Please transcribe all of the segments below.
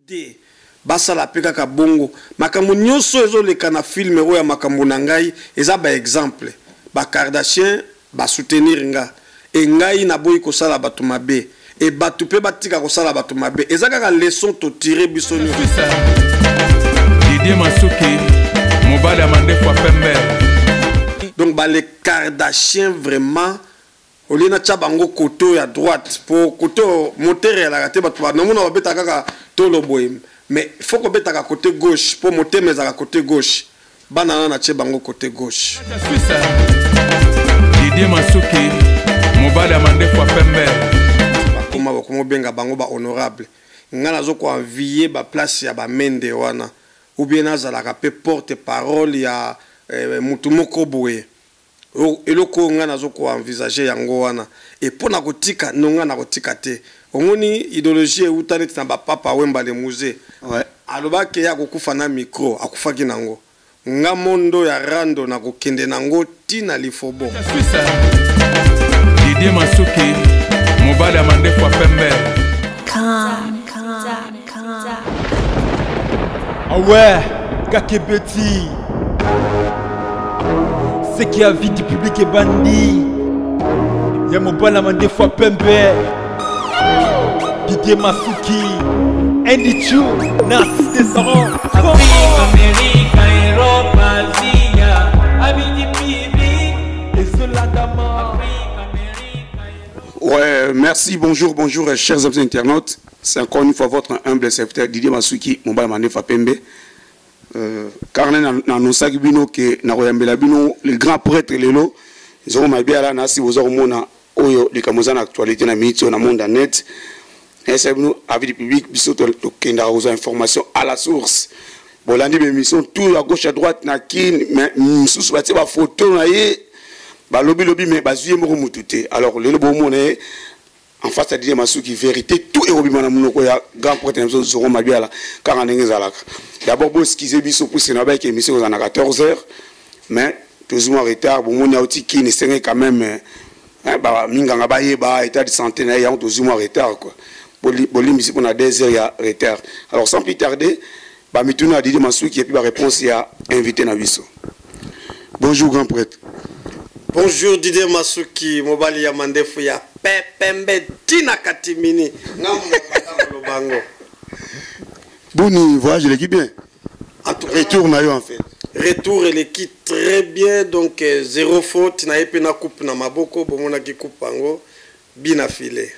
de basala peka ka bongo makambo nyonso ezoleka na film oyo ya makambo na ngai eza ba exemple ba Kardashian ba soutenir nga e ngai na boyi kosala bato mabe e bato pe batika kosala bato mabe eza kaka leçon to tirer biso ni Didier Masuki mobala mande fois pembe. Donc ba les Kardashian vraiment au lieu na tchabango koto ya droite pour koto moteur ya la raté bato ba nomona babeta kaka tolo boy mais il faut qu'on bête à côté gauche pour monter mais à côté gauche banana na tchabango côté gauche Didier Masuki mobala mande fois pembe. Comment benga bango ba honorable ngana zo ko envier ba place ya ba mende wana ou bien azala rapé porte parole ya mutu moko boye eloko ngana zo ko envisager yango wana et pona kotika nonga na kotika te omoni idéologie utani na ba papa wemba le musée ouais aloba ke ya kokufa na micro akufaki nango nga mondo ya rando na kokende nango tina lifobo Didier Masuki mobala mande fois pembe. Ah ouais, Kakebeti. C'est qui a vie du public est bandit. Y'a mobala mande fois pembe. Didier Masuki. Andy Chou, Narcisse Descendant. Afrique, Amérique, Europe, Asie, Avis du Bibi. Et Zolandama. Ouais, merci, bonjour, chers amis internautes. C'est encore une fois votre humble serviteur Didier Masuki, mobile manefa pembe. Carnet na nosaki bino ke na royambela bino le grand prêtre lelo. Zoro mabiala na si vous mona oyo de kamoza na actualité na minute na monde net. Et c'est bino avis du public biso to kenda aux informations à la source. Bolandi be mission tout à gauche à droite na kin mais sous bati ba photo na ye. Ba lobby mais bazuye moko mutute. Alors lelo bo mona en face à Didier Masuki vérité tout est obimana munoko ya grand prêtre Zoro mabiala car en ngezalaka. D'abord, bon, ce qu'ils ont vu sur le Sénat, qui est mis à 14 h, mais toujours en retard. Bon, on a aussi qui n'est quand même, minganga baye ba état de santé, il y a toujours en retard quoi. Bon, ici on a 2 heures il y a retard. Alors sans plus tarder, bah mituna Didier Masuki et puis la réponse il y a invité na biso. Bonjour grand prêtre. Bonjour Didier Masuki, mobali ya mandefu ya pembe tina katimini. Ngambo bango. Bon voyage l'équipe bien. Retour na yo en fait. Retour et l'équipe très bien donc zéro faute na epena coupe na maboko bomona ki coupe bango bina filé.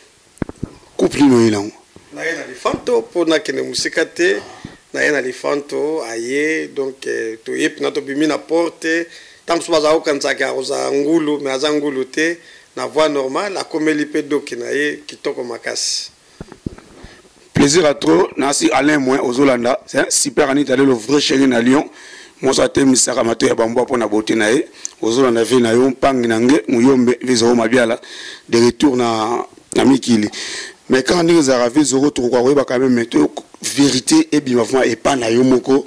Coupe lino ilango. Na yena lifanto pona kene musikate na yena lifanto aye donc to yepena to bimi na porte tam so baza okanza ka roza ngulu mais azangulu te na voix normale akomeli pe dokina ye kitoko makasi. Plaisir à trop, Nasi Alain Moins aux Olanda, c'est un super année d'aller le vrai chéri à Lyon. Moi, ça t'aime, ça ramato ya bamba pour na beauté nae. Aux Olanda fait na yon pang nange, mouyombe vezoro mabiala, de retour na Mikili. Mais quand on est arrivé, zoro trouva ouais quand même mettre vérité et bien et pas na yomoko.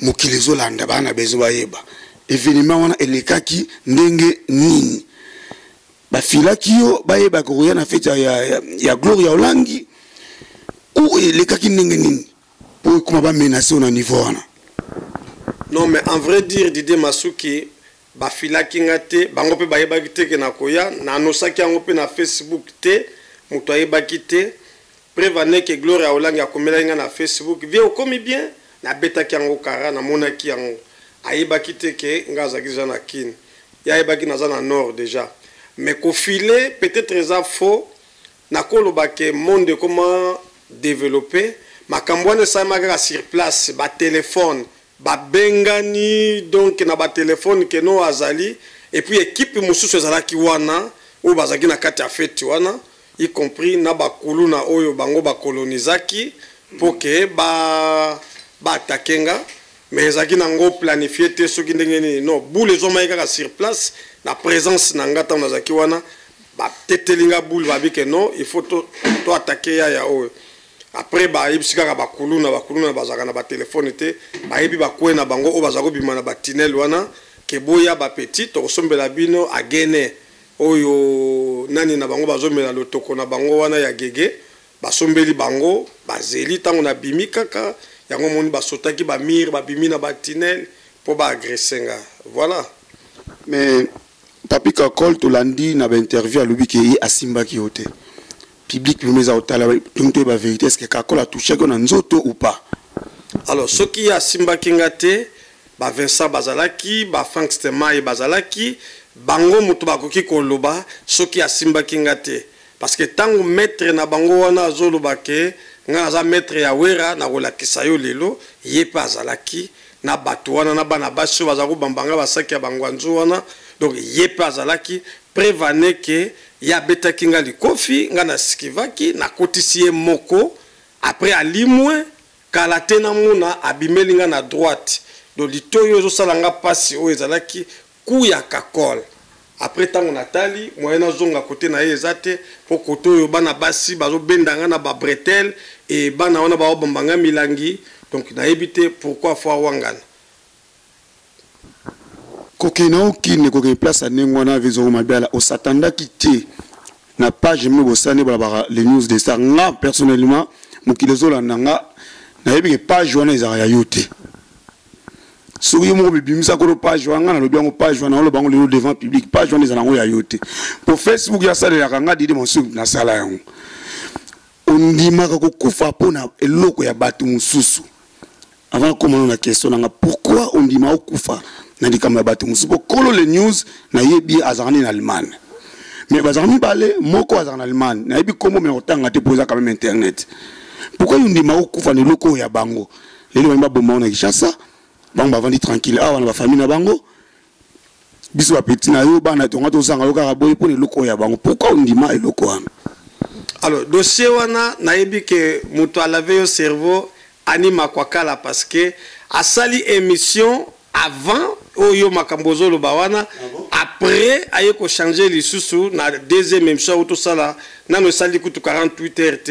Mokili Zolanda ba na besoin yeba. Événement wana elekaki ndenge nini. Ba fila kiyo ba yeba ko ya na fête ya Gloria Olangi. Où est les cas qui n'engagent pour comment va menacer au niveau là? Non mais en vrai dire Didier Masuki ba fila kingate bango pe ba yeba kite ke na koya na nosaki yango pe na Facebook te muto ayeba kite prévane que Gloria Olangi akomela nga na Facebook vie okomi bien na beta yango kara na monaki yango ayeba kite ke ngaza kiza na kin ya yeba ki na za na nord déjà mais ko filer peut-être ça faux na koloba ke monde comment développer makambwane sa magara sur place ba téléphone ba bengani donc na ba téléphone que no azali et puis équipe mususu ezalaki wana ou bazaki na kati ya fête wana y compris na ba kuluna oyo bango ba kolonizaki pour que ba takenga mais ezaki nango planifié te soki ndenge nini non boule ezoma yaka sur place na présence na ngata na zaki wana ba tetelinga boule ba bike non il faut to attaquer ya oyo. Après ba ibisika ba kuluna bazaka na ba téléphone te ba yebi ba kwena bango o bazako bima na ba tunnel wana ke boya ba petit to sombela bino agene oyo nani na bango bazomela lotoko na bango wana ya gege basombeli bango bazeli tango na bimi kaka yango moni basotaki ba mire ba bimi na ba tunnel pour ba agresser nga voilà. Mais Papi Kakol to landi na ba interview alobi ke yi asimbaki yote public lumeza otala donc to ba vérité est-ce que Kakol a touché ko na nzoto ou pas? Alors ce qui a simbaki ngate ba Vincent bazalaki ba Frank Stemaï bazalaki bango mutu bakoki koloba ce qui a simbaki ngate parce que tango maître na bango wana zoloba ke nga za maître ya wera na kolakisa yo lelo ye pa azalaki na bato wana na bana baso bazako bambanga basaki ya bangwanzo wana donc ye pa azalaki prévane ke ya betaki nga likofi nga na skivaki na kotisi ye moko après alimwe kala tena muna abimeli nga na droite donc litoyo zo salanga pasi o ezalaki ku ya Kakol. Après tant on atali moyena zonga côté na ezate pour koto yo bana basi bazo bendanga na ba bretel et bana wana ba bombanga milangi donc na éviter pourquoi faut wangana kokena okine kokena place à nengwana vizo mabala o satanda kité na page me bosane bala les news de ça nga personnellement mokilezo la nanga na yebi page wana ezara ya yote. Souri mo bimisa ko page wana na lobi ngo page wana lo bango le devant public page wana ezana ngo ya yote pour Facebook ya sala ya kanga didi monsu na sala yango ondima ko kufa pona eloko ya batu mususu avant comment on a question nga pourquoi ondima okufa na dikama batu mususu kolo les news na yebi azarani na Allemagne mais bazarani balé moko azarani na Allemagne na yebi comment mais otanga te poser quand même internet pourquoi ondima okufa na eloko ya bango lelo ba bomba na Kinshasa bango bavandi tranquille awa na ba famille na bango biso ba petit na yo bana tonga to sanga yoka boy pour eloko ya bango pourquoi ondima eloko wana? Alors dossier wana nayebi ke muto alave yo cerveau anima kwa kala parce que asali émission avant oyo makambozo lo bawana après aye ko changer lisusu na deuxième émission auto sala nano sali kutu 48 RT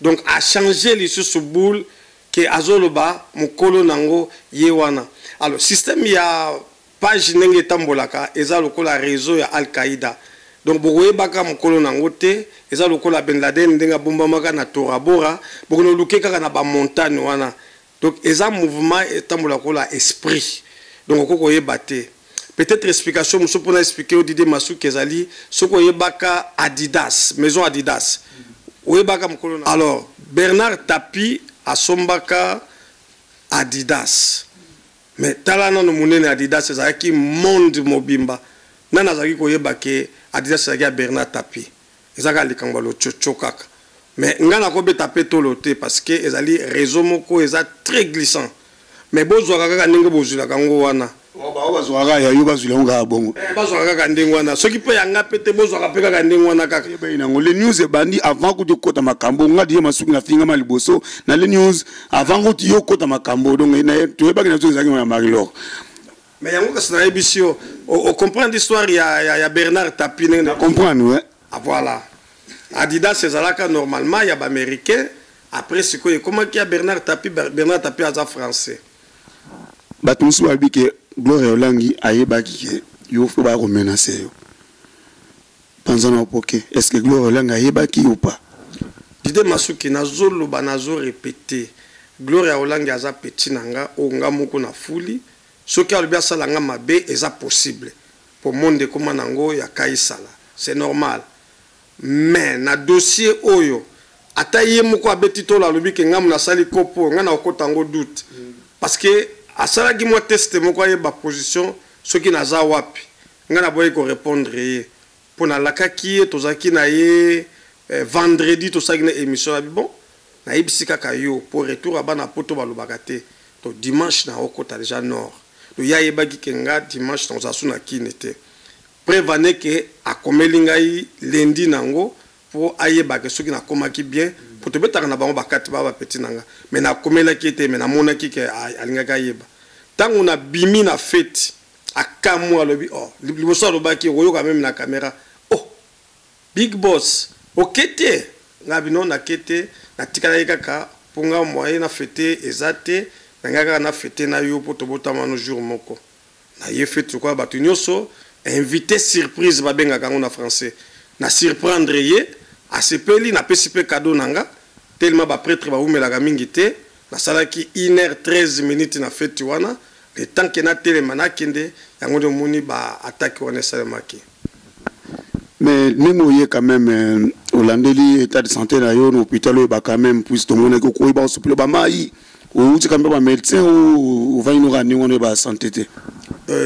donc a changer lisusu boule que azoloba mukolo nango yewana. Alors système ya page nenge tambolaka eza lokola réseau ya Al-Qaïda donc boye baka mukolo nango te eza lokola Ben Laden ndenga bomba maka na Tora Bora bokono luke kaka na ba montagne wana donc eza mouvement tambola kola esprit donc okoko yebate peut-être explication muso pona expliquer au Didé Massou kezali soko yebaka Adidas maison Adidas oyebaka mukolo. Alors Bernard Tapie asombaka Adidas mais talana no munene Adidas ezaki monde mobimba nana zaki koyeba ke Adidas ezaki Bernard Tapie ezaka likambo lo chochokaka mais ngana ko beta petolo te parce que ezali réseau moko eza très glissant mais bozwa kaka ndenge bozula kango wana bazwaka ya yo bazula nga bongo bazwa kaka ndenge wana soki pe yanga pete bozwa kaka ndenge wana kaka nango les news e bandi avant que tu kota makambo nga die masuki na finga maliboso na les news avant que tu yo kota makambo donc na tu eba kina zaki na Marilor mais yango kasi na ebisio o comprendre l'histoire ya Bernard Tapie na comprendre ouais. Ah voilà Adidas ezalaka normalement ya ba américain après c'est quoi comment qu'il y a Bernard Tapie aza français bato musu babi ke Gloire Olangi ayebaki ke yo fo ba ko menacer yo panzana opoke est-ce que Gloire Olangi ayebaki ou pas? Didé Massou ki nazolo banazo répéter Gloire Olangi aza petit nanga o nga moko na fuli soki alobi asala nga mabe eza possible pour monde comme nango ya kaisala c'est normal mais na dossier oyo ata ye moko abeti to la lobi ke ngam na sali kopo nga na okota ngo doute parce que asala ki mo test moko ye ba position soki naza wapi nga na boye ko répondre ye pona lakaki tozaki na ye vendredi tosaki na émission bon na ibisika ka yo pour retour abana poto balobaka te to dimanche na okota déjà nord to ya yebaki ke nga dimanche na ozasu na kinete prévane ke akomeli ngai lundi nango pour ayebaka soki na komaki bien pour te betaka na bango bakati ba petit nanga mais na komela ki te mais na mona ki ke alingaka yeba tango na bimi na fête akamu alobi oh liboso alobaki oyo quand même na caméra oh big boss okete ngabi non na kete na tikala kaka ponga moyen na fête ezate ngaka na fête na yo pour to botama no jour moko na ye fête quoi batunyoso invité surprise ba benga kango na français na surprendre ye asepeli na pesi pe cadeau nanga tellement ba prêtre ba umelaka mingi te na salaki 1h13 minutes na fête wana le temps que na telema na kende yango de moni ba attaque wana salemaki. Mais même quand même Holandeli état de santé na yo l'hôpital ba quand même puisque tout le monde ko ba souple ba mai ou tu quand même ba médecin ou va nous rendre on ba santé te.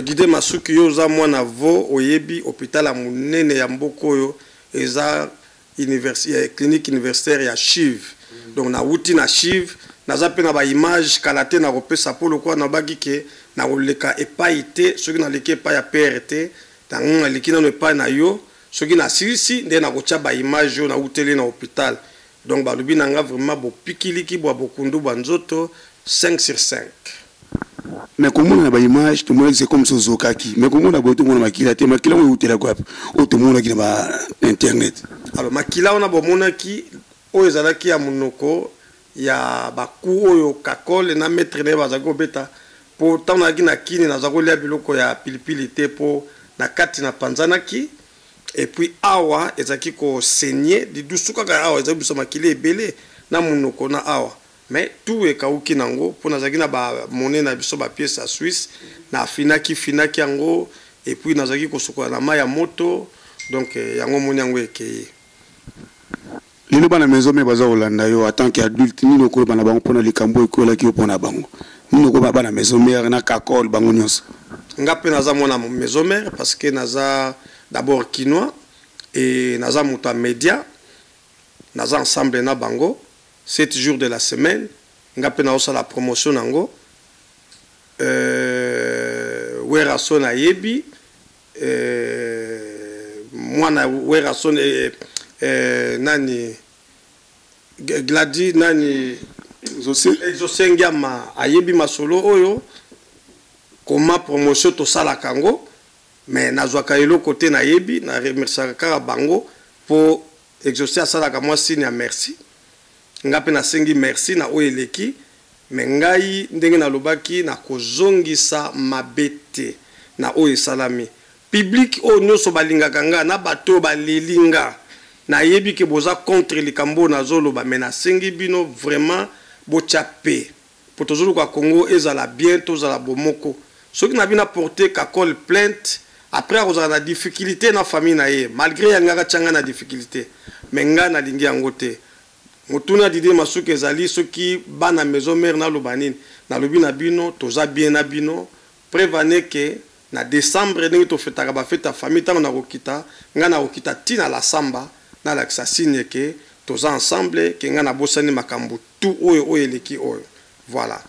Dide Masuki yo za mwana vo oyebi hôpital a munene ya mboko yo eza université clinique universitaire ya Chiv. Donc na wuti na Chiv naza pe na ba image kalate na repesa polo kwa na bagi ke na oleka epaite soki na leke pa ya PRT tango likina no pa na yo soki na sisi nde na kocha ba image yo na utele na hôpital. Donc ba lubi nanga vraiment bo pikiliki bo bokundu banzoto 5 sur 5. Mais comment on a ba image tout le monde c'est comme Sozokaki mais comment on a boto mona makila te makila on utela kwa o tout le monde qui na ba internet. Alors makila on a bo mona ki o ezalaki ya munoko ya baku oyo kakole na maître ne bazako beta po tana kina kini na zako lia biloko ya pilipili te po na kati na panzana ki et puis awa ezaki ko saigner di dusuka ka awa ezaki biso makile ebele na munoko na awa mais tout e kauki nango po na zaki na ba monnaie na biso ba pièce à Suisse na finaki yango et puis na zaki ko sokola na maya moto donc yango moni yango ekeye. Lino bana maison me baza Holanda yo en tant qu'adulte ni no ko bana bango pona likambo ekola ki opona bango ni no ko bana maison mère na kakol bango nyos ngape naza mona maison mère parce que naza d'abord quinois et naza muta média naza ensemble na bango 7 jours de la semaine ngape na osa la promotion nango wera sona yebi mwana wera sona nani Gladi nani Exosengama ayebi masolo oyo koma promotion to sala kango mais nazwaka elo côté na yebi na remercier kaka bango pour exaucer sala ka moi signe merci ngape na sengi merci na oyeleki mais ngai ndenge na lobaki na kozongisa mabete na oyo salami public o nyoso balingaka nga na bato balilinga na yebi ke boza contre les cambo na zolo ba mena sengi bino vraiment bochape potozolo kwa Congo ezala bientôt za la bomoko soki na bina porter kakol plainte après oza na difficulté na famille na ye malgré yanga changa na difficulté menga na lingi yango te mutuna Dide Masuki ezali soki bana maison mère na lobanine na lobi na bino toza bien na bino prévenez que na décembre ndenge to fetaka ba feta famille tango na kokita nga na kokita tina la samba na la signe que tous ensemble que ngana bosani makambu tout oyo eleki oyo voilà.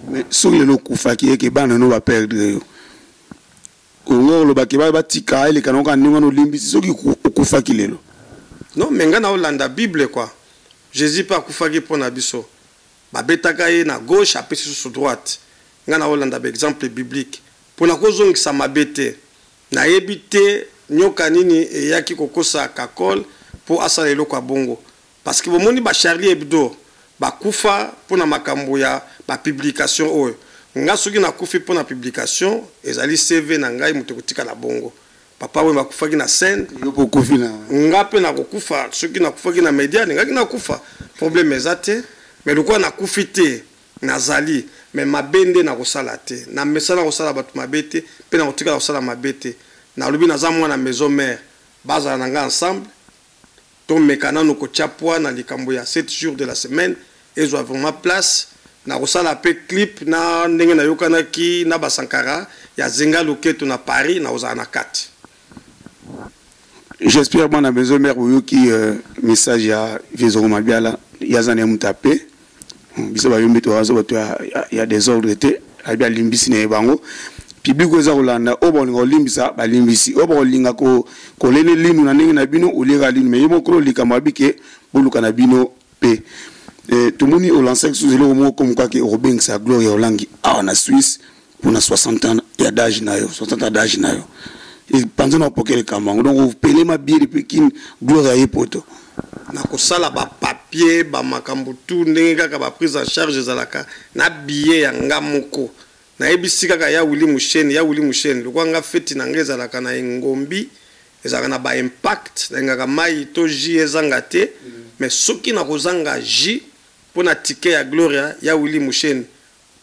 Mais sur le kufa qui est que bana no va perdre yo ngolo ba ke ba tika ile kanonga ninga no limbisi soki kufa kilelo non mais ngana Holanda Bible quoi Jésus pas kufa ki pona biso ba betaka ye na gauche après sur droite ngana Holanda ba exemple biblique pona kozongisa mabete na yebite nyoka nini eyaki kokosa kakol pour asala eloko bongo parce que bomoni ba Charlie Hebdo ba kufa pona makambo ya ba publication oyo nga soki na kufi pona publication ezali CV na ngai muto kotika na bongo papa we bakufa ki na scène yo pokufi na nga pe na kokufa soki na kufa ki na media nga ki na kufa problème ezate mais lokwa na kufite nazali mais mabende na kosala te na mesana kosala batu mabete pe na kotika kosala mabete na lobi na za mwana maison mère baza na nga ensemble to mekana no ko chapwa na likambo ya 7 jours de la semaine et zo vraiment place na kosala pe clip na ndenge na yokana ki na basankara ya zenga loketo na Paris na ozana kati. J'espère mon maison mère ou qui message ya Vizoro Mabiala yazane mutape biso ba yombi to azo to ya des ordres te abia limbisi ne bango public oza Holanda obo ngolimbisa ba limbisi obo linga ko lene linu na ndenge na bino olega linu mais yemo kro lika mabike boluka na bino pe tumuni o lancer sous le mot comme quoi que Robin sa gloire Holangi en Suisse pour 60 ans ya d'âge na yo 60 ans d'âge na yo et pendant na poker kamango donc vous payez ma bière depuis kin gloire ya poto na kosala ba papier ba makambo tout ndenge kaka ba prise en charge ezalaka na billet ya ngamoko na ebisi kaka ya Willy Musheni lokwa nga feti na ngeza la kana ngombi ezalaka na impact ngaka mai to ji ezanga te mais soki na kozanga ji pona tike ya Gloria ya Willy Musheni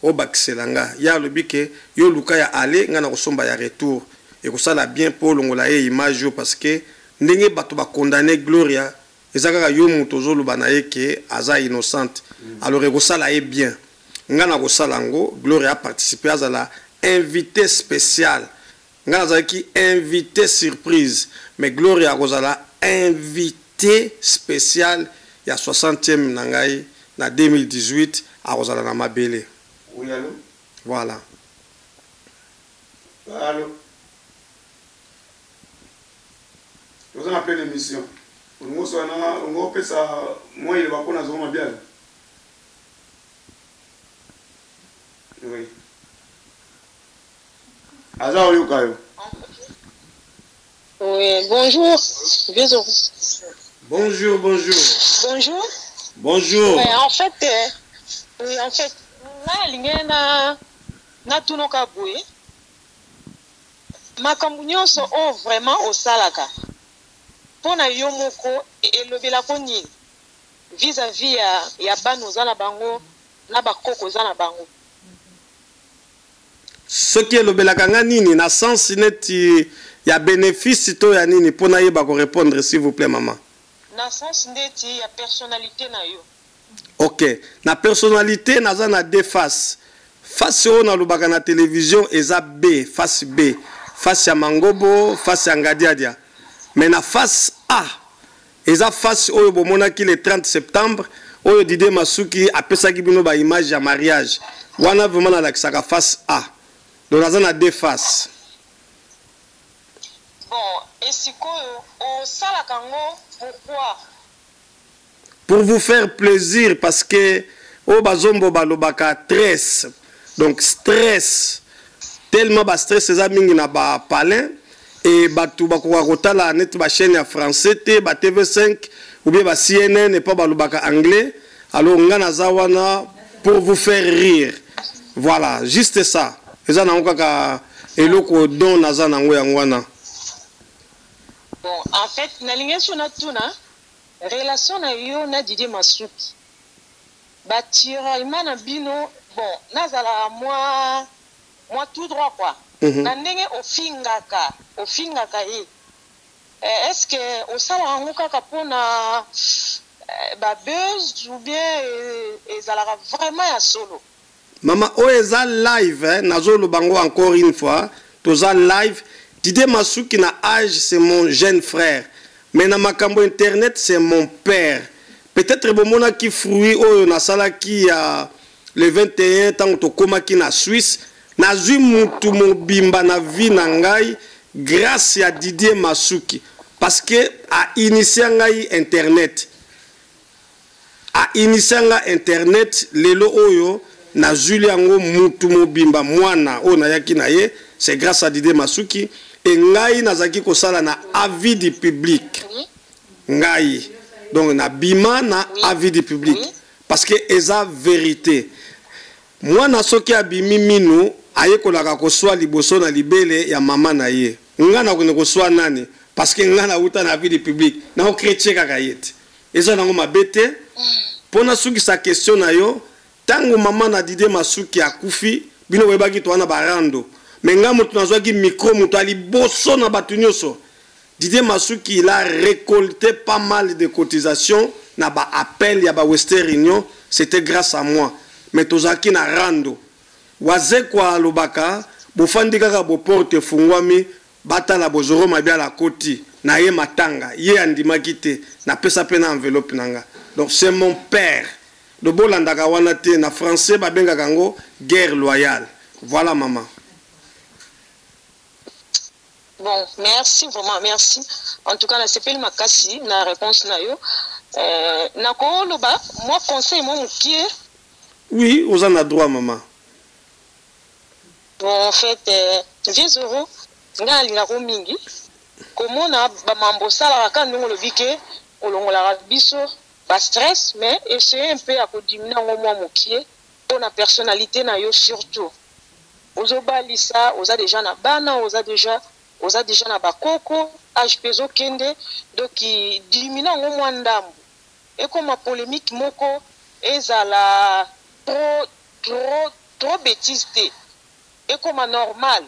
obakiselanga ya lobike yo luka ya aller nga na kosomba ya retour et kosala bien pour longola ye image parce que ndenge bato ba condamner Gloria ezaka yo muto zoluba na yeke aza innocente alors ekosala ye bien nga na kosala ngo Gloria a participé à la invité spécial nga na ki invité surprise mais Gloria kozala invité spécial ya 60e nangai na 2018 a kozala na mabele. Oui, allô? Voilà. Allô? Vous avez appelé l'émission. On a ça. Moi, il va pas dans un bien. Oui. Azar Yukayo. Oui, bonjour. Bonjour, bonjour. Bonjour. Bonjour. Ouais, en fait, na tunoka boye makambo nyonso o vraiment osalaka pona yo moko elobela ko nini vis-à-vis ya bano za na bango na bakoko za na bango soki elobelaka nga nini na sens neti ya bénéfice to ya nini pona yeba ko répondre s'il vous plaît maman na sens neti ya personnalité na yo. Ok, na personnalité naza na deux faces. Face on a lubaka na télévision eza B, face B. Face ya Mangobo, face ya Ngadiadia. Mais na face A, eza face oyo bomonaki le 30 septembre, oyo Didier Masuki apesaki bino ba image ya mariage. Wana vraiment na lakisaka face A. Donc naza na deux faces. Bon, et sikoyo o sala kango pourquoi? Pour vous faire plaisir parce que au bazombo balobaka stress. Donc stress tellement ba stress eza mingi na ba palin et batu bakoka kotala net ba chaîne ya français te ba TV5 ou bien ba CNN et pas balobaka anglais. Alors nga naza wana pour vous faire rire. Voilà, juste ça. Eza na kaka eloko don naza nango yangwana. Bon, en fait, nalinga sona tuna relation na yo na Didier Masuki batira imana bino bon nazala moi tout droit quoi na ndenge ofingaka ye est-ce que osala ngo kaka pona ba buzz ou bien ezalaka vraiment ya solo mama o eza live nazolo bango encore une fois toza live Didier Masuki na âge c'est mon jeune frère. Mais na makambo internet c'est mon père. Peut-être bomona ki fruit oyo na sala ki ya le 21 tant to koma ki na Suisse na zui mutu mobimba na vie na ngai grâce à Didier Masuki parce que a initié ngai internet. A initié ngai internet lelo oyo na zuli yango mutu mobimba mwana oyo na yaki na ye c'est grâce à Didier Masuki et ngai nazaki ko sala na avis du public. Ngai donc na bima na avis du public parce que eza vérité moi na soki abimi minu ayekolaka koswa liboso na libele ya mama na ye nga na kone koswa nani parce que nga na uta na avis du public na o chrétien kaka yete eza nango mabete pona suki sa question na yo tango mama na Didier Masuki akufi bino webaki to wana barando mais nga mutu nazwaki micro mutu ali boso na batu nyonso Didier Masuki il a récolté pas mal de cotisations na ba appel ya ba Western Union c'était grâce à moi mais tozaki na rando waze kwa lobaka bofandi kaka bo porte fungwami batala bozoro mabia la koti na ye matanga ye andimaki te na pesa pe na enveloppe nanga donc c'est mon père de bolandaka wana te na français babengaka ngo guerre loyale voilà maman. Bon, merci, vraiment, merci. En tout cas, na sepeli makasi, na réponse na yo. Na ko loba, moi, conseil, moi, moukier. Oui, vous en avez droit, maman. Bon, en fait, 10 euros, nga linga ko mingi. Comment na ba mambo sala ka ndongo lobike, olongola biso, ba stress, mais essayer un peu à diminuer ngo moi moukier pour la personnalité na yo surtout. Ozoba lisa, oza déjà na bana, oza déjà oza déjà na bakoko age peso kende donc diminua ngo mwa ndambo ekoma polémique moko ezala trop bêtise te ekoma normal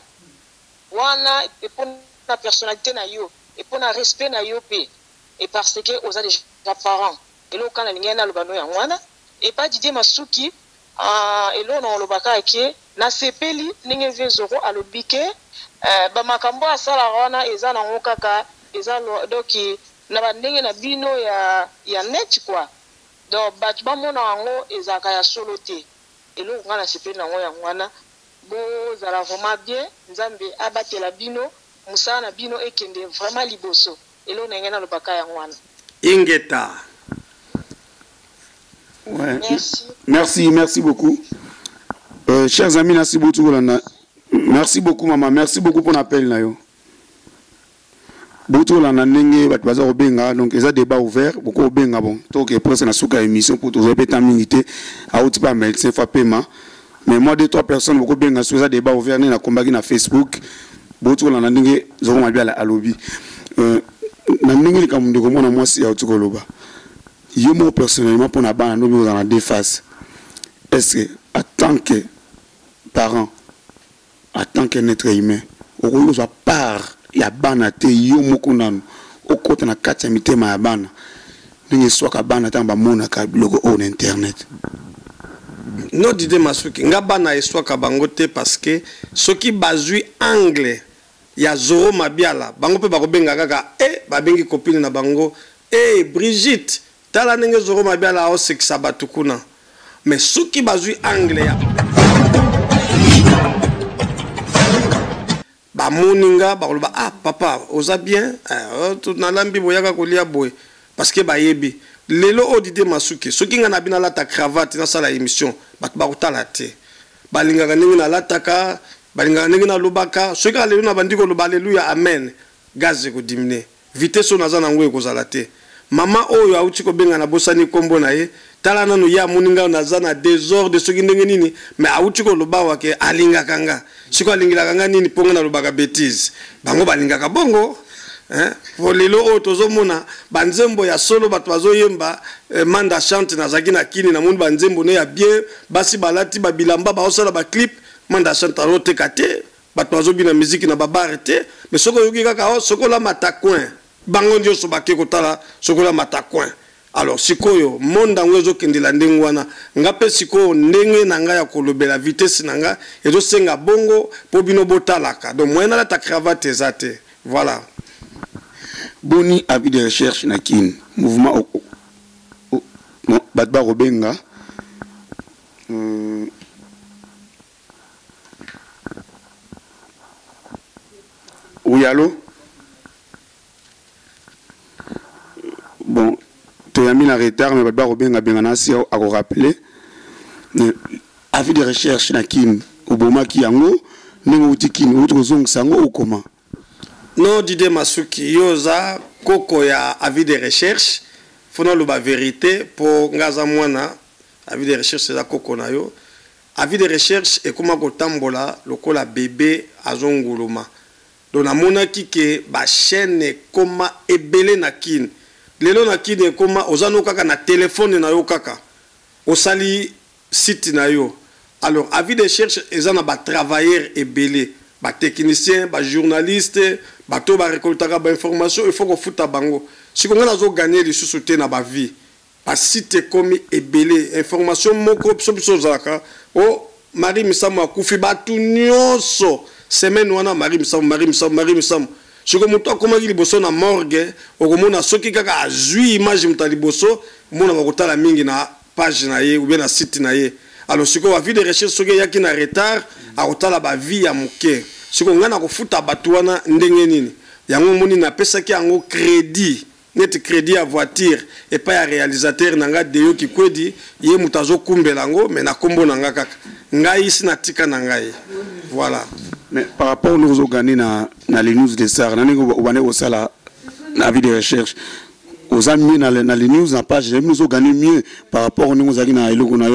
wana epona personnalité na yo epona respect na yo pe et parce que oza déjà parent eloko kana lingi na lobano ya wana et pas Didier Masuki elo na lobaka ke na sepeli ninge vezoro alobike ba makambo asala wana eza na ngokaka eza donc na bandenge na bino ya net quoi donc batu ba mona ngo ezaka ya solo te elo ngana sepeli na ngo ya wana bo zala vraiment bien nzambe abatela bino musana na bino ekende vraiment liboso elo na ngena lobaka ya wana ingeta. Ouais. Merci beaucoup. Chers amis, merci beaucoup maman, merci beaucoup pour l'appel nayo. Beaucoup la nenge bat baza obenga donc ils a débat ouvert beaucoup obenga bon donc après c'est na souka émission pour toujours répéter minute à outi pas médecin fa paiement mais moi 2-3 personnes beaucoup benga sur ça débat ouvert na combat na Facebook beaucoup la nenge zoko mabia la lobby na nenge comme de comment moi si ya outi koloba. Yo moi personnellement pour na bana no dans la déface est-ce que en tant que parent en tant qu'être humain on doit part ya bana te yo moko nanu okota na kati ya mitema ya bana ndenge soka bana tamba mona ka biloko on internet no Didier Masuki nga bana eswaka bango te parce que soki bazui angle ya Zoro Mabiala bango pe bakobenga kaka babengi copine na bango Brigitte tala ndenge Zoro Mabiala o sekisa batukuna mais soki bazui angle ya ba moninga ba koloba papa oza bien na lambi boyaka kolia boy parce que ba yebi lelo o Didier Masuki soki nga na bina la ta cravate na sala émission ba kotala te balinga ningi na lataka balinga ningi na lobaka soki lelo na bandiko loba alléluia amen gaz ko diminuer vitesse on azana ngwe ko zala te mama oyo auti ko benga na bosani kombo na ye tala nanu ya moninga na zana désordre soki ndenge nini mais auti ko loba wake alinga kanga siko alingila kanga nini ponga na lobaka bêtise bango balinga ka bongo pour lelo o tozomona banzembo ya solo bato bazoyemba manda chante na zaki na kini na mundi banzembo ne ya bien basi balati babilamba baosala ba clip manda chante alo tekate bato bazobina musique na babare te mais soko yoki kaka soko la matacoin bango ndio so bake kotala soko la matacoin alors sikoyo monde ngwezo kendela ndenge wana ngape siko ndenge na nga ya kolobela vitesse na nga ezo senga bongo po bino botalaka donc moyena la ta cravate ezate voilà. Boni avis de recherche na kin mouvement batba robenga oui allô bon tu as mis en retard mais batba robenga bengana si a rappeler avis de recherche na kin oboma ki yango ningo utikini utozong sango ou comment. Non, Didier Masuki, yoza koko ya avis de recherche, fona loba vérité pour ngaza mwana avis de recherche c'est la koko na yo. Avis de recherche et comment kotambola lokola bébé azonguluma. Donc na mona ki ke ba chaîne koma ebele na kin. Lelo na kin koma ozano kaka na téléphone na yo kaka. Osali site na yo. Alors avis de recherche ezana ba travailleur ebele. Ba technicien, ba journaliste, ba to ba récoltera ba information, il faut qu'on fouta bango. Si on a zo gagner les sous-soutés na ba vie, ba site komi ebele information moko so zaka. Oh Marie Misama kufi ba tout nyonso. Semaine wana Marie Misama. Si on muto koma ki liboso na morgue, o komona soki kaka azui image mutaliboso, mona ba kotala mingi na page na ye ou bien na site na ye. Alors si on a vu des recherches soki yaki na retard, a kotala ba vie ya muke. Si on a kofuta batuana ndenge nini yango moni na pesa ki yango crédit net crédit à voiture et pas à réalisateur nanga deyo ki kwedi ye mutazo kumbela ngo mais na kombo nanga kaka ngai sina tika nangai voilà. Mais par rapport aux organes na les news de ça na ningo obane osala na vie de recherche aux amis na les news na page nous organes mieux par rapport aux nous na eloko na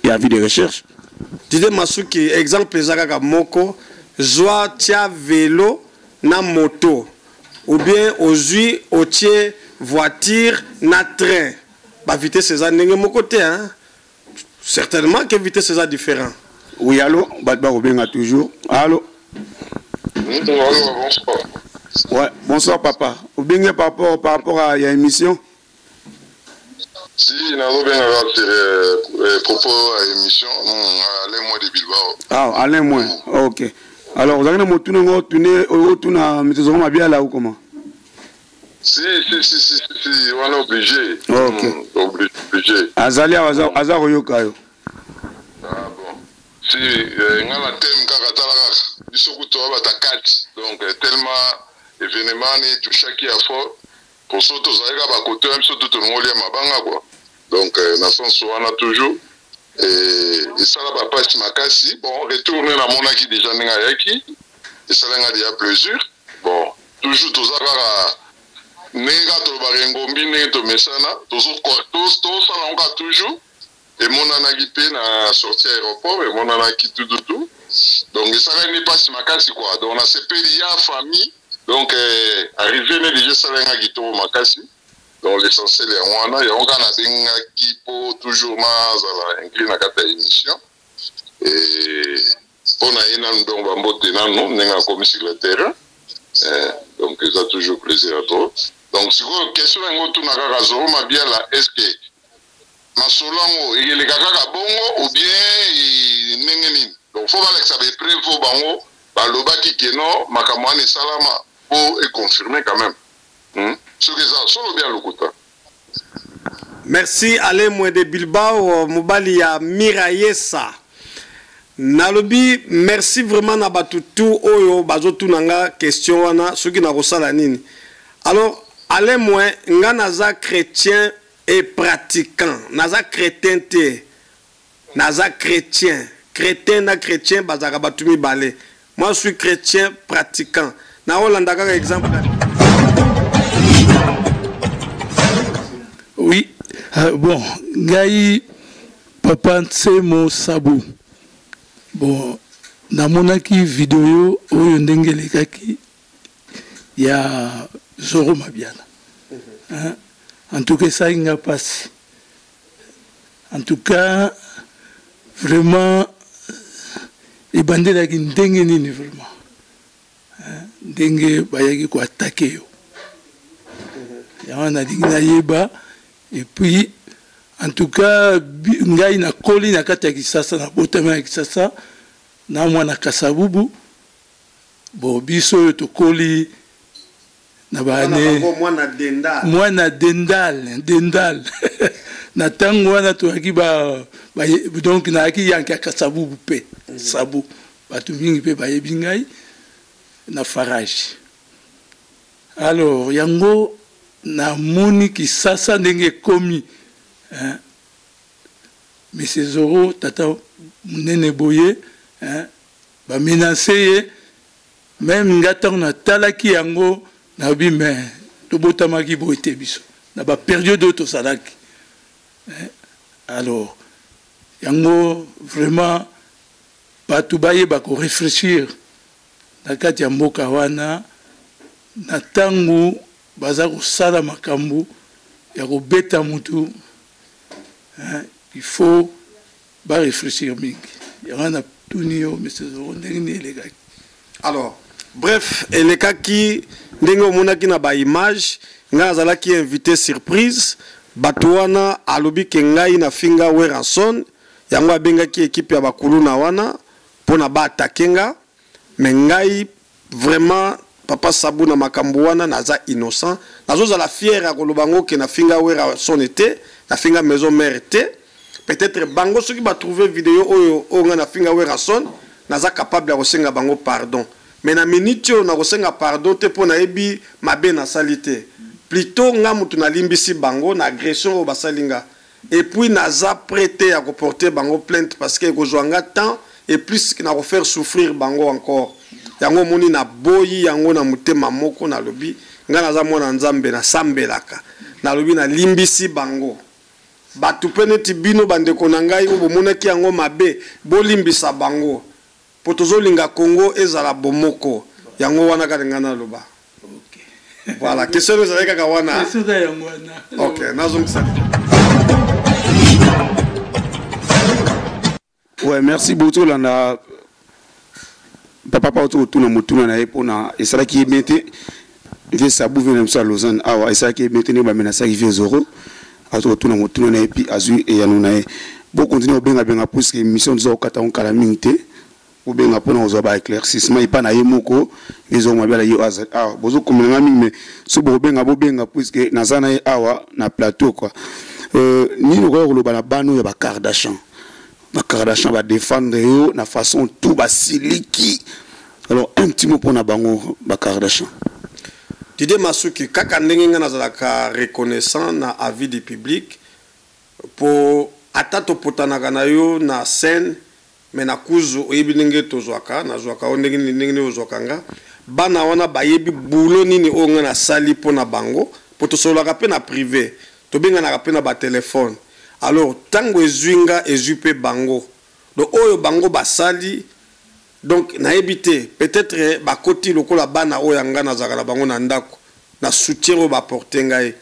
ya vie de recherche. Didier Masuki exemple ezaka moko zwa tia vélo na moto ou bien ozui otie voiture na train ba vitesse eza ndenge moko te hein certainement que vitesse eza différent. Oui allô batba obenga toujours allô. Bonsoir. Ouais bonsoir papa obenga par rapport à y a émission. Si, nous avons bien propos à l'émission, Alain Moin de Bilbao. Ah, Alain Moin, ok. Alors, vous avez un tourné mais bien là ou comment? Si, on est obligé. Ok. Obligé. Azali, Azaro Yokayo. Ah bon. Si, on a un thème Karatala, il se retrouve à ta 4. Donc, tellement événement, tout chacun a fort. Pour ça, tous les gars, côté même surtout tout le monde est mabanga quoi. Donc, dans ce sens, on a toujours et ça là, papa, si makasi, bon, retourner dans mon acquis déjà n'est yaki et ça là, déjà plaisir. Bon, toujours tous les gars, n'est-ce pas tout barengombi, n'est-ce pas mesana, tous ça là, on a toujours et mon anagipé na sorti aéroport et mon anaki tout. Donc, ça là n'est pas si makasi quoi. Donc, on a ces pays famille. Donc, arrivé à déjà Salenga Gito Makasi, donc l'essentiel est on a qui pour toujours inclure dans la émission. Et on a un don bambote non, n'est-ce pas comme secrétaire. Donc, ça a toujours plaisir à toi. Donc, si vous avez une question, vous avez bien là, est-ce que ma solango, il est gaga bongo ou bien n'engeni. Donc, il faut que ça soit prévu bango, baloba qui keno, makamani salama. Et confirmer quand même. Ce que ça, solo bien le côté. Merci Alain Moin de Bilbao, Mobali ya Mirayesa. Nalobi, merci vraiment na batutu oyo bazotu nanga question wana ceux qui na rosala nini. Alors Alain Moin nga naza chrétien et pratiquant, naza chrétien te. Naza chrétien, chrétien na chrétien bazaka batumi balé. Moi je suis chrétien pratiquant. Na Hollande kaka exemple. Oui, bon, ngai papa Ntsemo Sabou. Bon, namonaki vidéo oyo ndenge lekaki ya Zoro Mabiala. En tout cas ça inga passe. En tout cas vraiment ebandelaki ndenge nini vraiment. Ndenge bayaki ko attaquer yo. Yana dingina yeba et puis en tout cas ngai na koli na kata kisasa na botama kisasa na mwana Kasabubu bo biso to koli na bane mwana dendal na tango wana to akiba donc na aki yanka Kasabubu pe sabu batu mingi pe bayebi ngai na farage. Alors yango na moni kisasa ndenge komi hein mais ces Zoro tata munene boye hein ba menacer même ngata na talaki yango na bi mais to botamaki bo ete biso na ba période to salaki hein? Alors yango vraiment pas tout baye ba ko réfléchir na kati ya mboka wana na tangu baza kosala makambo ya kobeta mutu il faut ba réfléchir mingi yana tunio monsieur Zoro ndenge elegaki. Alors bref elekaki ndenge omonaki na ba image nga azalaki invité surprise bato wana alobi ke ngai na finga Weranson yango abengaki équipe ya bakulu na wana pona ba attaquenga mais ngai vraiment papa Sabou na makambo wana naza innocent nazo la fière ya kolobango ke na finga Weranson était na finga maison mère était peut-être bango ceux qui va trouver vidéo oyo nga na finga Weranson naza capable ya kosenga bango pardon mais na minute yo na kosenga pardon te pona ebi mabe na salité plutôt nga mutu na limbisi bango na agression au basalinga et puis naza prêté à porter bango plainte parce que kozwanga temps et plus na faire souffrir bango encore yango moni na boyi yango na mutema moko na lobi nga naza mona nzambe na sambelaka na lobi na limbisi bango batu peneti bino bandeko na ngai obo monaki yango mabe bolimbisa bango po tozolinga Congo ezala bomoko yango wana kalengana loba. Voilà, question de Zaleka Kawana. Ok, nazongisa. Ouais, merci beaucoup Landa. Papa pas autour de motuna na epona et ça qui est mété vient ça bouver même ça Lausanne. Ah ouais, ça qui est mété ne ba menasa qui vient zoro. Autour de motuna na epi azu et yanuna e. Bon continuer benga benga parce que mission zo kata on kala mingte. Ou benga pona ozo ba éclaircissement et pas na yemoko les hommes ba la yo azat. Ah, bozo komenga mais so bo benga parce que na zana e awa na plateau quoi. Ni no ko lo ba na bano ya ba Kardashian. La Kardashian va défendre eux de façon tout basiliki. Alors un petit mot pour na bango ba Kardashian. Didier Masuki kaka ndenge nga nazalaka reconnaissant na avis du public pour atato potanaka na yo na scène mais na kuzu oyebi ndenge tozwaka na zwaka ndenge ndenge ozwakanga bana wana bayebi boulot nini o nga na sali po na bango po tosolaka pe na privé to benga na pe na ba téléphone. Alors tango ezuinga ezupe bango donc oyo bango basali donc na ebité peut-être ba koti lokola bana oyo yanga na zaka na bango na ndako na soutien o ba porter ngai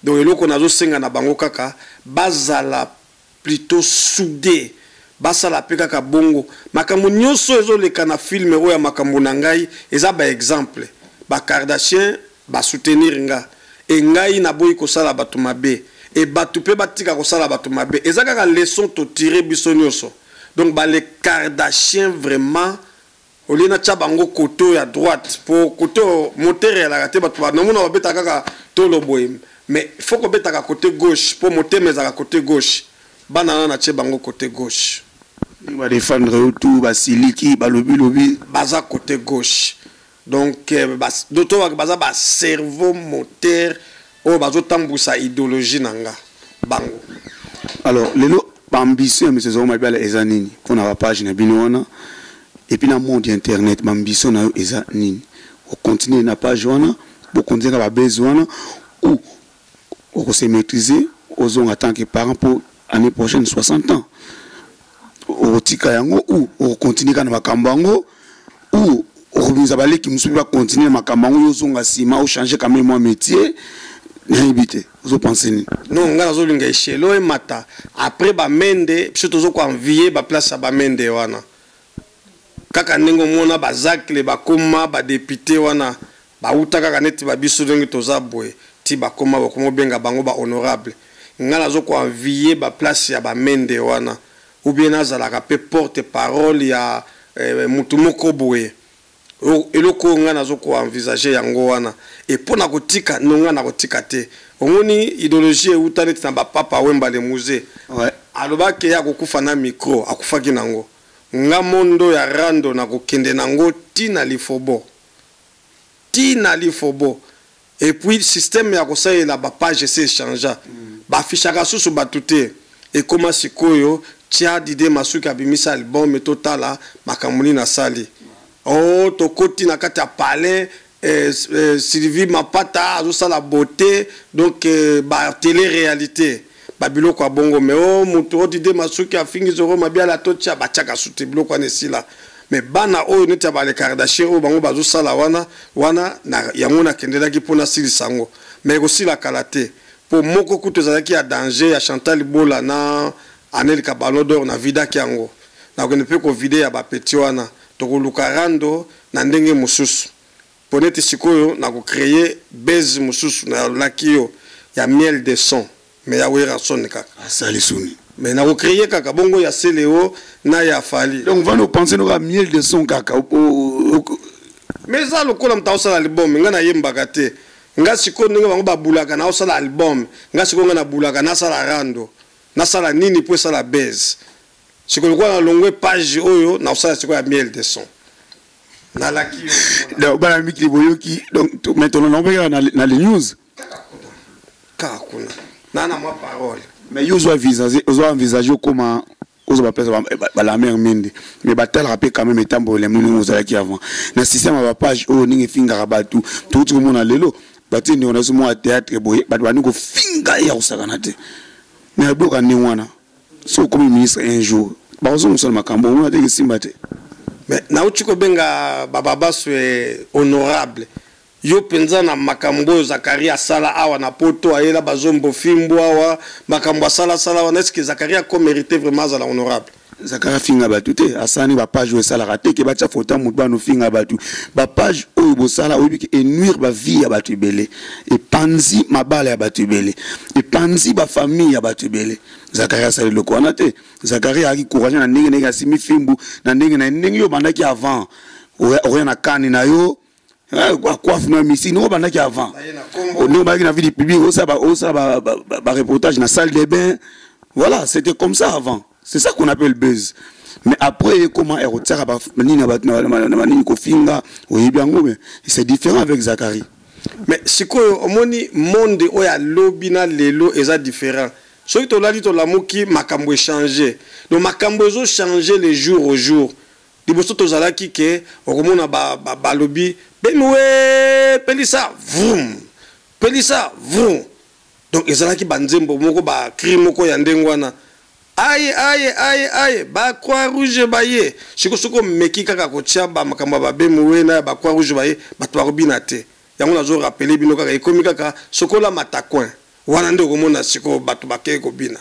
donc eloko nazo senga na bango kaka bazala plutôt soudé basala pe kaka bongo makambo nyonso ezoleka na film oyo makambo na ngai eza ba exemple ba Kardashian ba soutenir nga e ngai na boyi ko sala bato mabe et batu pe batika ko sala bato mabe ezaka ka leçon to tirer biso nyonso donc ba les Kardashiens vraiment olina tcha bango koto ya droite pour koto moteur ya la kate batu ba nomona babeta kaka tolo boy mais faut ko beta ka côté gauche pour moteur mais à côté gauche banana na tche bango côté gauche ba défendre tout basiliki ba lobi baza côté gauche donc d'autres baza ba cerveau moteur oh bazo tambusa idéologie nanga bango. Alors lelo ambition mais c'est vraiment bien eza nini qu'on a page na binona et puis na monde internet ambition na eza nini on continue na page wana pour continuer ba besoin ou on se maîtriser aux en tant que parent pour année prochaine 60 ans au tika yango ou on continue kana makambango ou on va aller qui nous va continuer makambango yo zonga sima ou changer quand même mon métier. Vous pensez non nga nazolinga eshelo e mata après ba mende biso tozo ko envier ba place ba mende wana kaka ndenge mona bazakle bakoma ba député wana ba uta kaka neti ba biso ndenge tozabwe ti bakoma bakoma benga bango ba honorable nga nazo ko envier ba place ya ba mende wana ou bien nazala ka pe porte parole ya mutu moko boye eloko nga nazo ko envisager yango wana et pona kotika nonga na kotika te omoni idéologie utani na ba papa wemba le musée ouais aloba ke ya kokufa na micro akufaki nango nga mondo ya rando na kokende nango tina lifobo et puis système ya kosalela ba page se changea ba fichaka susu batute et comment sikoyo tia Didier Masuki abimisa album totala makamuni na sali. Oh, tokoti na kati ya palais Sylvie Mapata azosa la beauté donc ba télé-réalité ba biloko bongo mais oh muto Didier Masuki afingi zoro mabia la totia ba chaka sute biloko nesila mais bana oyo neti ba les Kardashian o bango bazosa la wana na yango na kendela ki pona sili sango mais aussi la kalate pour moko kuto zalaki ya danger ya Chantal Bola na Anel Kabalo d'or na vida kiango na ko ne peut ko vider ya ba petit wana tokolukarando na ndenge mususu ponete sikoyo na ko créer base mususu na lakio ya miel de son mais ya wera son kaka asali suni mais na ko créer kaka bongo ya Seleo na ya Fali donc va nous penser no miel de son kaka mais ça le kola mta osala album nga na yembaka te nga sikoyo ndenge bango babulaka na osala album nga sikoyo nga na bulaka na sala rando na sala nini po sala base. Si vous avez une page, vous avez miel de son. Donc, maintenant, on va dans les news. Mais vous avez envisagé comment vous avez la mer mende. Mais tel rappel quand même étant pour les moulins qui avant. Dans le système, la page, on a finger à battre tout le monde a l'élo. On a souvent un théâtre, on a finger à Osaganate. Mais il y a un ministre un jour. Bazo musala makambo on a dit simbate mais nauti ko benga bababaso honorable yo penza na makambo Zakaria sala awa na poto ayela bazombo fimbo awa makambo sala wana est-ce que Zakaria ko mériter vraiment za honorable Zakaria finga batu te asani ba page we sala raté ke bacha photo mutba no finga batu ba page oyo bo sala oyo ki nuire ba vie ya batu belé et panzi mabala ya batu belé et panzi ba famille ya batu belé Zakaria sala loko na te Zakaria aki courage na ndenge ndenge asimi fimbu na ndenge yo bandaki avant oya na kani na yo quoi faire ici nous bandaki avant nous ba na vie publique osa ba reportage na salle de bain voilà c'était comme ça avant. C'est ça qu'on appelle buzz. Mais après, comment est c'est différent avec Zachary. Mais c'est quoi au monde où il y a l'obina lelo et ça différent. Ce que tu as dit, tu as dit makambo changé. Donc makambo changé les jours au jour. Di boso to zala ki ke okomona ba lobby benwe pelisa vroom pelisa vroom. Donc ezala ki banzembo moko ba crime moko ya ndengwana. Aïe, ba croix rouge baye. Siko meki kaka kotia ba makamba ba bemuwe na ba croix rouge baye, ba to robina te. Yango nazo rappeler bino kaka ekomi kaka sokola matakwen. Wana nde komona siko bato bakeke kobina.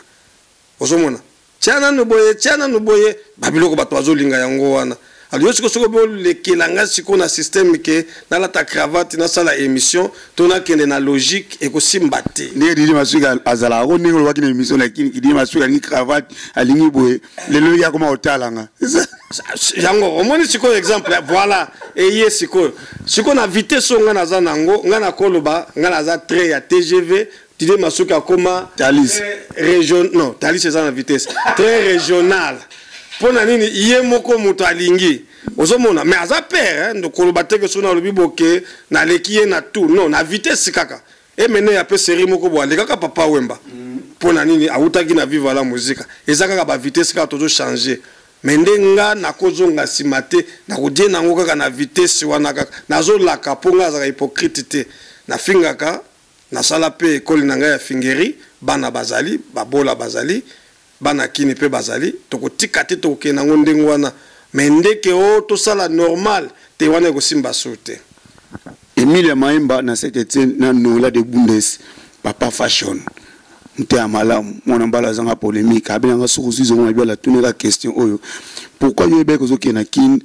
Ozomona. Tiana no boye, babiloko bato azolinga yango wana. Alors siko bo lekelanga siko na système ke na la ta cravate na sala émission, tona kende na logique et ko simbate. Ne didi masuka azala ko ningo lwaki na émission lakini kidi masuka ni cravate alingi boye. Lelo ya koma otalanga. Yango omoni siko exemple voilà eye siko na vitesse nga na zanango nga na koloba nga na za train ya TGV didi masuka koma Talis région non Talis c'est ça na vitesse très régional. Pona nini iye moko muto alingi ozomona mais aza père ndo koloba teke sona lobi boke na lekiye na tout non na vitesse kaka e mene ya pe série moko bo ale kaka papa wemba pona nini autaki na vivre la musique eza kaka ba vitesse kaka tozo changer mais ndenga na kozonga simate na kodie nango kaka na vitesse wana kaka nazo laka ponga za hypocrite te na fingaka na sala pe école nanga ya fingeri bana bazali babola bazali bana kini pe bazali toko tikate toko kena ngondengo wana mendeke o to sala normal te wana ko simba soute Emilia Maemba na Saint-Etienne na Nola de Bundes papa fashion nte amalamu mona mbala zanga polémique abena sukuzi zo na bila tunela question oyo pourquoi yo be ko zo kena kin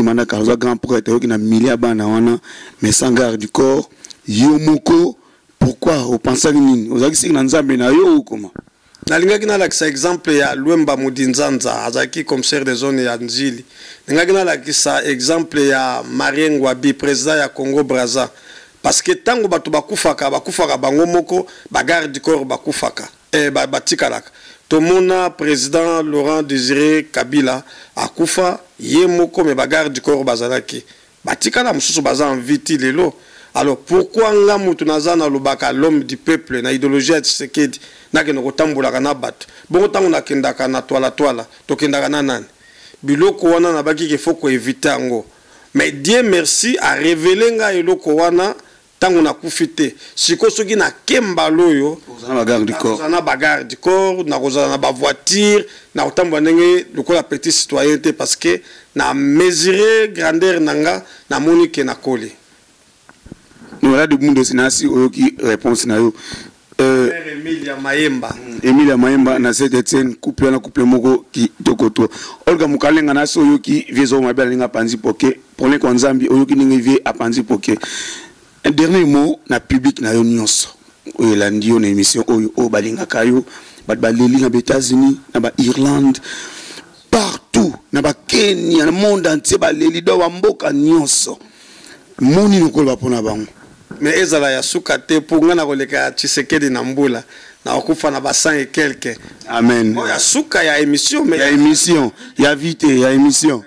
mana ka zo grand prêtre yo kina milia bana wana mais sans garde du corps yo moko pourquoi au penser nini ozaki sina nzambe na yo comment nalinga kina lakisa exemple ya Lwemba Mudinzanza azaki commissaire de zone ya Nzili ninga kina lakisa exemple ya Marien Ngwabi président ya Congo Brazza parce que tango bato bakufaka bango moko ba garde du corps bakufaka batikalaka tomona président Laurent Désiré Kabila akufa ye moko me ba garde du corps bazalaki batikala mususu baza enviti lelo. Alors pourquoi nga mutu nazana lobaka l'homme du peuple na idéologie ya Tshisekedi na ke nokotambola na bato bongo tango na kendaka na toala to kendaka na nani biloko wana na baki ke faut ko éviter ngo mais Dieu merci a révélé nga eloko wana tango na kufite siko soki na kemba loyo na bagarde du corps na bagarde du corps na kozana na ba voiture na kotambola ndenge lokola petit citoyenneté parce que na mesurer grandeur nanga na monique na koli. Nous avons des gens qui ont réponse na yo. Emilia Maemba na Saint-Etienne couple moko ki tokoto. Olga Mukalenga na so yo ki vizo mabela linga panzi poke pour les konzambi oyo ki ningi vie a panzi poke. Un dernier mot na public na yo nyonso. Oyo landi yo na émission oyo o balinga kayo ba leli na États-Unis na ba Irlande partout na ba Kenya na monde entier ba leli do wa mboka nyonso. Moni nokolo pona bango. Mais ezala ya sukate pour ngana koleka Tshisekedi na mbula na okufa na basan et quelques. Amen. Oh ya suka ya émission mais ya émission ya vite ya émission.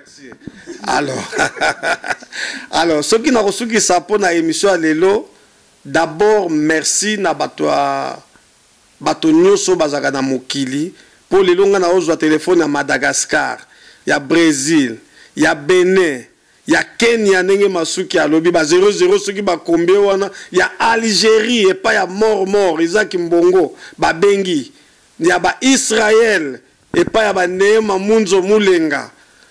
Alors ce qui na kosuki sa pona émission lelo d'abord merci na bato nyoso bazaka na mokili pour lelo ngana ozwa téléphone ya Madagascar ya Brésil ya Bénin ya Kenya nenge masuki alobi ba 00 soki ba kombe wana ya Algérie et pas ya mort Isaac Mbongo ba bengi ya ba Israël et pas ya ba Neema Munzo Mulenga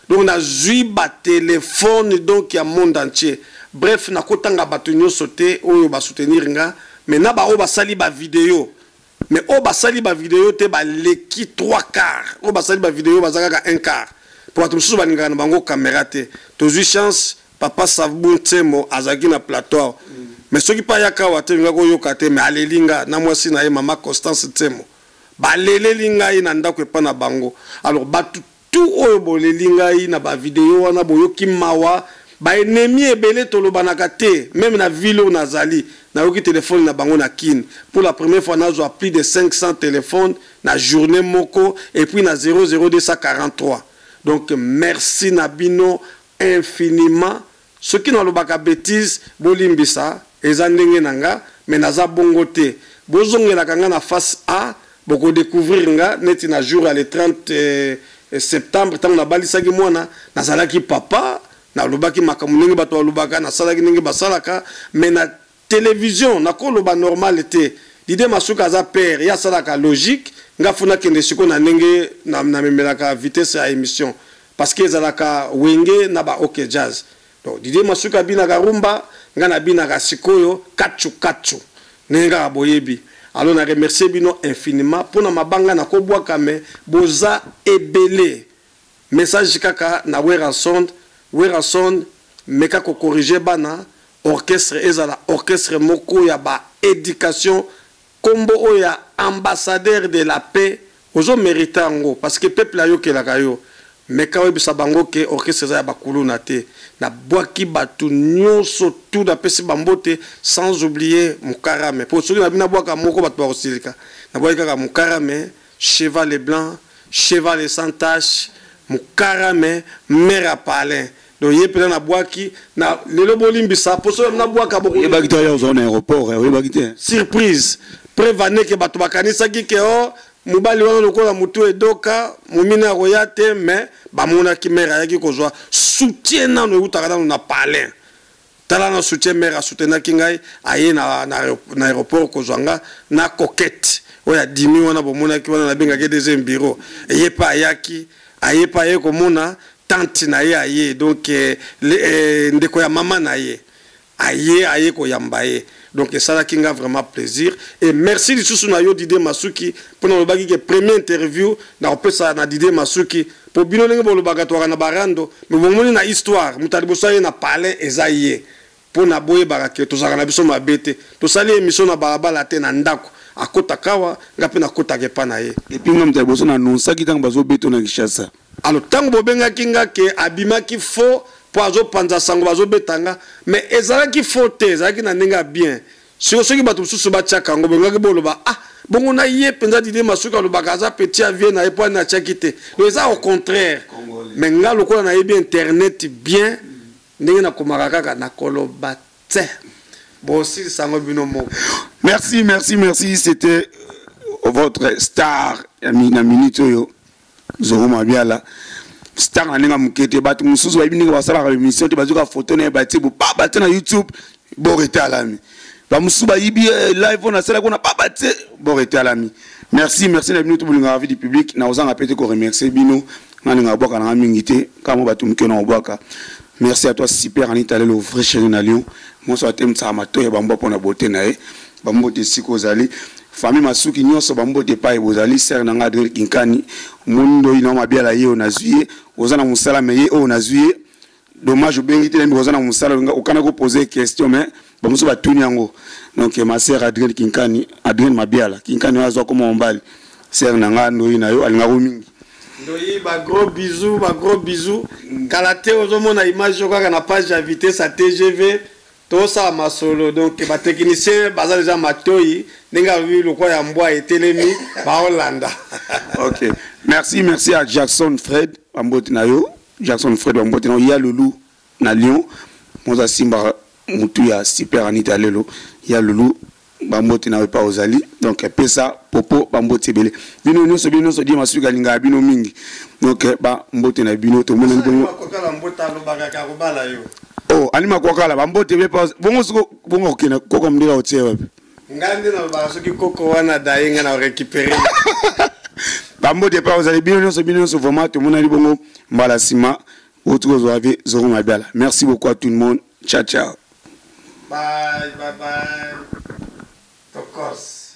donc na zui ba téléphone donc ya monde entier. Bref, na kotanga bato nyonso te oyo ba soutenir nga, mais na ba o ba sali ba vidéo. Mais o ba sali ba vidéo te ba leki 3/4. O ba sali ba vidéo ba zaka 1/4. Pour tout sous ba ngana bango caméra te. Tozu chance papa Savbou Tsemo azaki na plateau. Mais ceux qui pas yaka wate ngako yokate mais alelinga na mwasi na ye mama Constance Tsemo. Ba lelelinga ina ndako epa na bango. Alors batu tout oyo bolelinga ina ba vidéo wana boyoki mawa ba ennemi ebele tolobanaka te même na ville où nazali na yoki téléphone na bango na kin pour la première fois nazwa plus de 500 téléphones na journée moko et puis na 00243. Donc merci Nabino infiniment. Ce qui n'a pas de bêtises, bolimbisa, ezandenge nanga, mais naza bongote. Bozonge la kanga na face A, boko découvrir nga, neti na jour le 30 septembre, tant na balisa ki mwana, nazalaki papa, na lobaki makamunenge bato lobaka, na salaki nenge basalaka, mais na télévision, na ko loba normal était. L'idée masuka za père, ya salaka logique, nga funa kende siko na nenge na memelaka vitesse à émission. Parce que ezalaka wenge na ba OK jazz. Donc Didier Masuka bina garumba ngana bina gasikoyo kachu nenga boyebi. Alors na remercier bino infiniment pour na mabanga na kobwa kame boza ebele. Message kaka na Werason meka ko corriger bana orchestre ezala orchestre moko ya ba éducation kombo oya ambassadeur de la paix ozo mérita ngo parce que peuple ayo ke la kayo. Mais quand on a bango que orchestre za bakulu na te na boaki batu nyonso tout da pesi bambote sans oublier Mukarame pour ceux qui na bina boaka moko batu ba osilika na boaka ka Mukarame cheval les blancs cheval les sans tache Mukarame mère à palin donc yé pena na boaki na lelo bolimbisa pour ceux na boaka boko yeba kito ya zone aéroport yeba kité surprise prévaner que batu bakanisa ki ke o mubali wana lokola mutu edoka mumina royate mais bamona ki mère yaki kozwa soutien nano utaka na palin tala na soutien mère soutena kingai aye na aéroport kozwanga na coquette oya dimi wana bomona ki wana na benga ke deuxième bureau eye pa yaki aye pa ye komona tante na ye aye donc ndeko ya mama na ye aye ko yambaye. Donc ça là qui m'a vraiment plaisir et merci du sous na yo Didier Masuki pour le bagi que première interview na opé ça na Didier Masuki pour bino lengo bolo bagatwara na barando mais bomoni na histoire mutali bosaye na palais ezaye pour na boye barake to zaka na biso mabete to sali émission na balabala te na ndako akota kawa ngapi na kota ke pana ye et puis ngam boso na nonsa ki tang bazo beto na Kinshasa alors tango bobenga kinga ke abima ki fo poazo panza sango bazo betanga mais ezalaki faute ezalaki na ndenge bien sur ceux qui bato susu ba tchaka ngo benga ke boloba ah bongo na ye penza Didier Masuka lo bakaza petit avion na epo na tchakite mais ça au contraire mais nga lokola na yebi internet bien ndenge na komaka kaka na koloba te bon si sango bino mo merci c'était votre star na minute yo Zoro Mabiala star na ninga mukete batu mususu ba bininga basala ka émission te bazuka photo na bati bu ba bati na YouTube bo retalami ba mususu ba yibi live on a sala ko na ba bati bo retalami merci na bino to bulinga vie du public na ozanga pete ko remercier bino na ninga boka na mingité kama batu mukeno boka merci à toi super Anita le vrai chéri na Lyon moi so atem sa mato ya bambo pona beauté na e bambo te siko zali famille Masuki nyonso bambote pa ebozali ser na Adrien Kinkani mundo ina mabiala ye onazuye ozana musala meye onazuye dommage bengi te ngi ozana musala okana ko poser question mais bamuso batuni yango donc ma sœur Adrien Kinkani Adrien mabiala Kinkani wazo ko mombali ser na ngando ina yo alinga ko mingi ndoyi ba gros bisous kalate ozomona image yo kaka na page ya vitesse à TGV tout ça ma solo donc ba technicien baza déjà matoyi ninga vu le quoi ya mbwa etelemi ba Hollanda. OK merci à Jackson Fred bambote na yo Jackson Fred bambote na ya Lulu na Lyon moza simba mutu ya super Anita lelo ya Lulu bambote na pa ozali donc pesa popo bambote belé bino nyonso di Masuka linga bino mingi donc ba mbote na bino to mona ko kala mbota lo bagaka ko bala yo. Oh, anima kwa kala bambote be pa bongo kina koko mdira otie wapi ngandi na ba soki koko wana dainga na récupérer Bambo départ, vous allez bien, vraiment, tout le monde a dit bon, Malasima, autre vous avez Zoro Mabala. Merci beaucoup à tout le monde. Ciao, ciao. Bye, bye, bye. Of course.